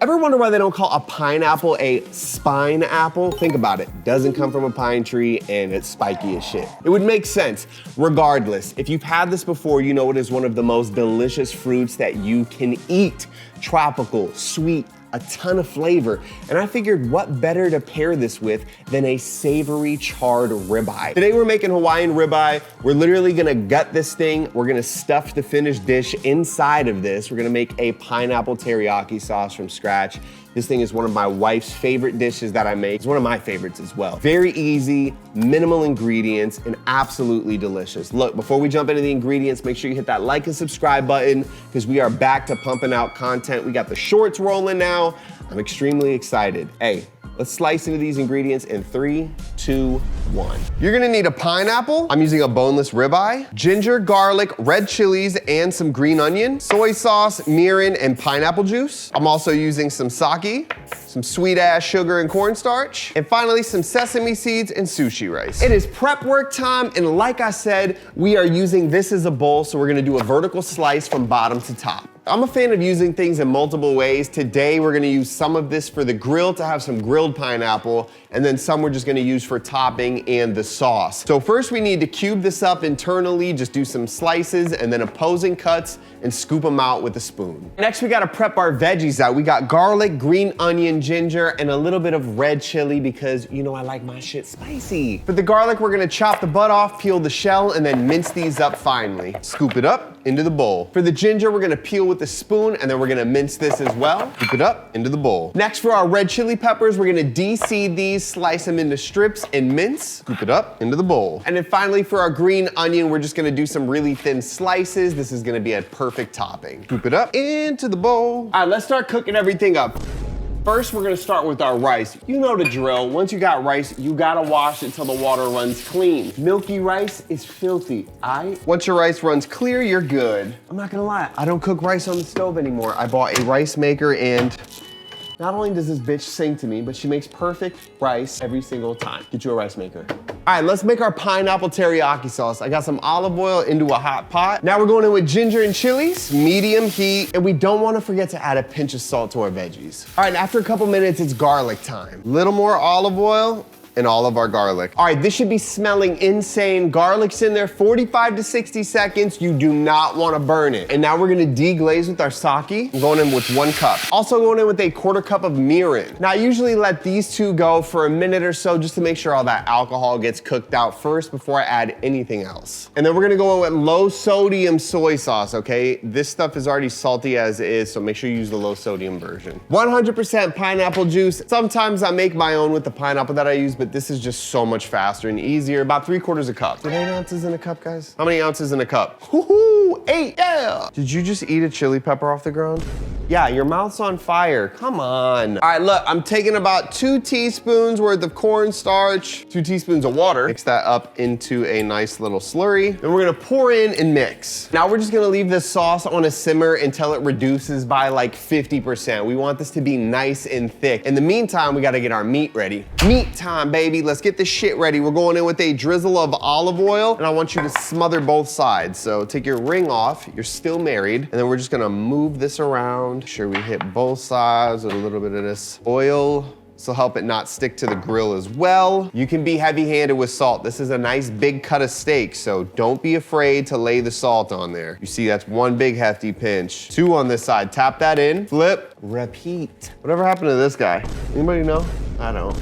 Ever wonder why they don't call a pineapple a spine apple? Think about it. Doesn't come from a pine tree and it's spiky as shit. It would make sense. Regardless, if you've had this before, you know it is one of the most delicious fruits that you can eat. Tropical, sweet, a ton of flavor. And I figured what better to pair this with than a savory charred ribeye. Today we're making Hawaiian ribeye. We're literally gonna gut this thing. We're gonna stuff the finished dish inside of this. We're gonna make a pineapple teriyaki sauce from scratch. This thing is one of my wife's favorite dishes that I make. It's one of my favorites as well. Very easy, minimal ingredients, and absolutely delicious. Look, before we jump into the ingredients, make sure you hit that like and subscribe button because we are back to pumping out content. We got the shorts rolling now. I'm extremely excited. Hey, let's slice into these ingredients in 3, 2, 1. You're gonna need a pineapple. I'm using a boneless ribeye, ginger, garlic, red chilies, and some green onion, soy sauce, mirin, and pineapple juice. I'm also using some sake, some sweet ass sugar and cornstarch, and finally some sesame seeds and sushi rice. It is prep work time, and like I said, we are using this as a bowl, so we're gonna do a vertical slice from bottom to top. I'm a fan of using things in multiple ways. Today, we're gonna use some of this for the grill to have some grilled pineapple, and then some we're just gonna use for topping and the sauce. So first we need to cube this up internally, just do some slices and then opposing cuts and scoop them out with a spoon. Next, we gotta prep our veggies out. We got garlic, green onion, ginger, and a little bit of red chili because you know I like my shit spicy. For the garlic, we're gonna chop the butt off, peel the shell, and then mince these up finely. Scoop it up into the bowl. For the ginger, we're gonna peel with a spoon, and then we're gonna mince this as well. Scoop it up into the bowl. Next, for our red chili peppers, we're gonna de-seed these, slice them into strips, and mince. Scoop it up into the bowl. And then finally, for our green onion, we're just gonna do some really thin slices. This is gonna be a perfect topping. Scoop it up into the bowl. All right, let's start cooking everything up. First, we're gonna start with our rice. You know the drill. Once you got rice, you gotta wash it till the water runs clean. Milky rice is filthy, aight? Once your rice runs clear, you're good. I'm not gonna lie, I don't cook rice on the stove anymore. I bought a rice maker, and not only does this bitch sing to me, but she makes perfect rice every single time. Get you a rice maker. All right, let's make our pineapple teriyaki sauce. I got some olive oil into a hot pot. Now we're going in with ginger and chilies, medium heat, and we don't wanna forget to add a pinch of salt to our veggies. All right, after a couple minutes, it's garlic time. Little more olive oil, and all of our garlic. All right, this should be smelling insane. Garlic's in there 45 to 60 seconds. You do not wanna burn it. And now we're gonna deglaze with our sake. I'm going in with 1 cup. Also going in with a 1/4 cup of mirin. Now I usually let these two go for a minute or so just to make sure all that alcohol gets cooked out first before I add anything else. And then we're gonna go in with low sodium soy sauce, okay? This stuff is already salty as is, so make sure you use the low sodium version. 100% pineapple juice. Sometimes I make my own with the pineapple that I use, but this is just so much faster and easier. About 3/4 a cup. Did 8 ounces in a cup, guys? How many ounces in a cup? Woohoo, 8, yeah! Did you just eat a chili pepper off the ground? Yeah, your mouth's on fire, come on. All right, look, I'm taking about 2 teaspoons worth of cornstarch, 2 teaspoons of water. Mix that up into a nice little slurry. And we're gonna pour in and mix. Now we're just gonna leave this sauce on a simmer until it reduces by like 50%. We want this to be nice and thick. In the meantime, we gotta get our meat ready. Meat time, baby. Let's get this shit ready. We're going in with a drizzle of olive oil, and I want you to smother both sides. So take your ring off, you're still married, and then we're just gonna move this around. Make sure we hit both sides with a little bit of this oil. This will help it not stick to the grill as well. You can be heavy-handed with salt. This is a nice big cut of steak, so don't be afraid to lay the salt on there. You see, that's 1 big hefty pinch. 2 on this side. Tap that in, flip, repeat. Whatever happened to this guy? Anybody know? I don't.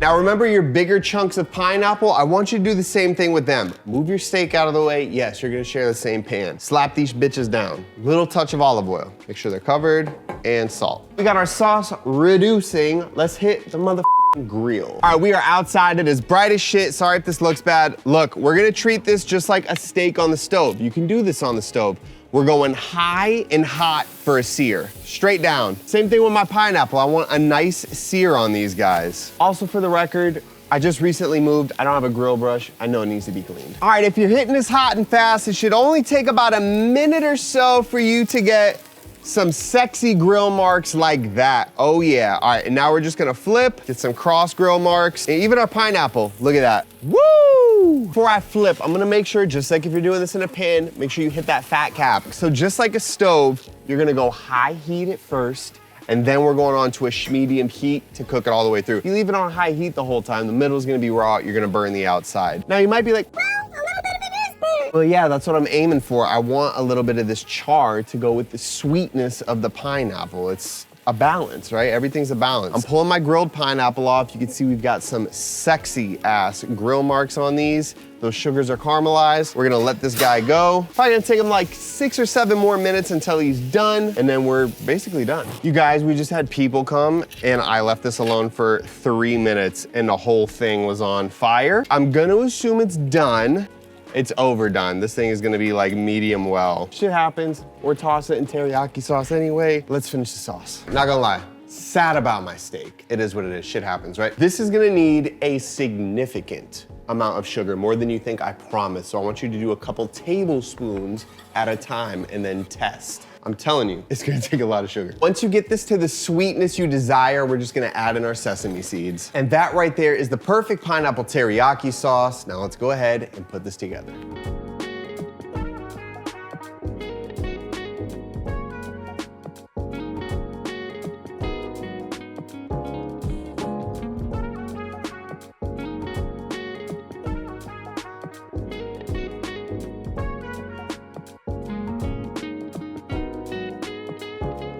Now remember your bigger chunks of pineapple, I want you to do the same thing with them. Move your steak out of the way. Yes, you're gonna share the same pan. Slap these bitches down. Little touch of olive oil. Make sure they're covered, and salt. We got our sauce reducing. Let's hit the motherfucking grill. All right, we are outside. It is bright as shit. Sorry if this looks bad. Look, we're gonna treat this just like a steak on the stove. You can do this on the stove. We're going high and hot for a sear, straight down. Same thing with my pineapple. I want a nice sear on these guys. Also for the record, I just recently moved. I don't have a grill brush. I know it needs to be cleaned. All right, if you're hitting this hot and fast, it should only take about a minute or so for you to get some sexy grill marks like that. Oh yeah. All right, and now we're just gonna flip, get some cross grill marks, and even our pineapple, look at that. Woo! Woo! Before I flip, I'm gonna make sure, just like if you're doing this in a pan, make sure you hit that fat cap. So just like a stove, you're gonna go high heat at first, and then we're going on to a medium heat to cook it all the way through. If you leave it on high heat the whole time, the middle is gonna be raw, you're gonna burn the outside. Now you might be like, well, a little bit of it is burnt. Well, yeah, that's what I'm aiming for. I want a little bit of this char to go with the sweetness of the pineapple. It's a balance, right? Everything's a balance. I'm pulling my grilled pineapple off. You can see we've got some sexy ass grill marks on these. Those sugars are caramelized. We're gonna let this guy go. Probably gonna take him like 6 or 7 more minutes until he's done, and then we're basically done. You guys, we just had people come, and I left this alone for 3 minutes, and the whole thing was on fire. I'm gonna assume it's done. It's overdone. This thing is gonna be like medium well. Shit happens. We're tossing it in teriyaki sauce anyway. Let's finish the sauce. Not gonna lie, sad about my steak. It is what it is, shit happens, right? This is gonna need a significant amount of sugar, more than you think, I promise. So I want you to do a couple tablespoons at a time and then test. I'm telling you, it's gonna take a lot of sugar. Once you get this to the sweetness you desire, we're just gonna add in our sesame seeds. And that right there is the perfect pineapple teriyaki sauce. Now let's go ahead and put this together.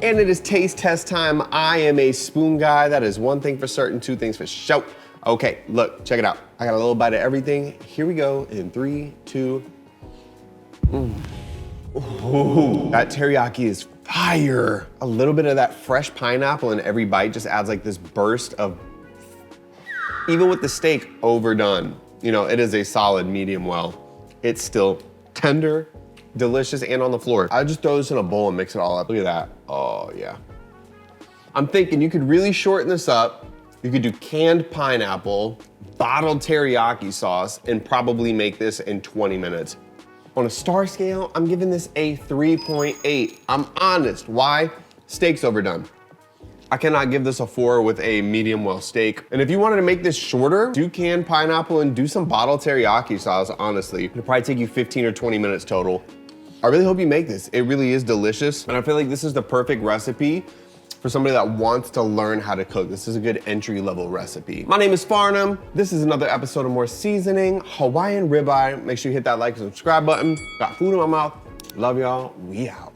And it is taste test time. I am a spoon guy. That is one thing for certain, 2 things for sure. Okay, look, check it out. I got a little bite of everything. Here we go in 3, 2. Ooh, that teriyaki is fire. A little bit of that fresh pineapple in every bite just adds like this burst of, even with the steak overdone, you know, it is a solid medium well. It's still tender, delicious, and on the floor. I just throw this in a bowl and mix it all up. Look at that. Oh, yeah. I'm thinking you could really shorten this up. You could do canned pineapple, bottled teriyaki sauce, and probably make this in 20 minutes. On a star scale, I'm giving this a 3.8. I'm honest. Why? Steak's overdone. I cannot give this a 4 with a medium well steak. And if you wanted to make this shorter, do canned pineapple and do some bottled teriyaki sauce, honestly. It'll probably take you 15 or 20 minutes total. I really hope you make this. It really is delicious. And I feel like this is the perfect recipe for somebody that wants to learn how to cook. This is a good entry-level recipe. My name is Farnum. This is another episode of More Seasoning, Hawaiian ribeye. Make sure you hit that like and subscribe button. Got food in my mouth. Love y'all. We out.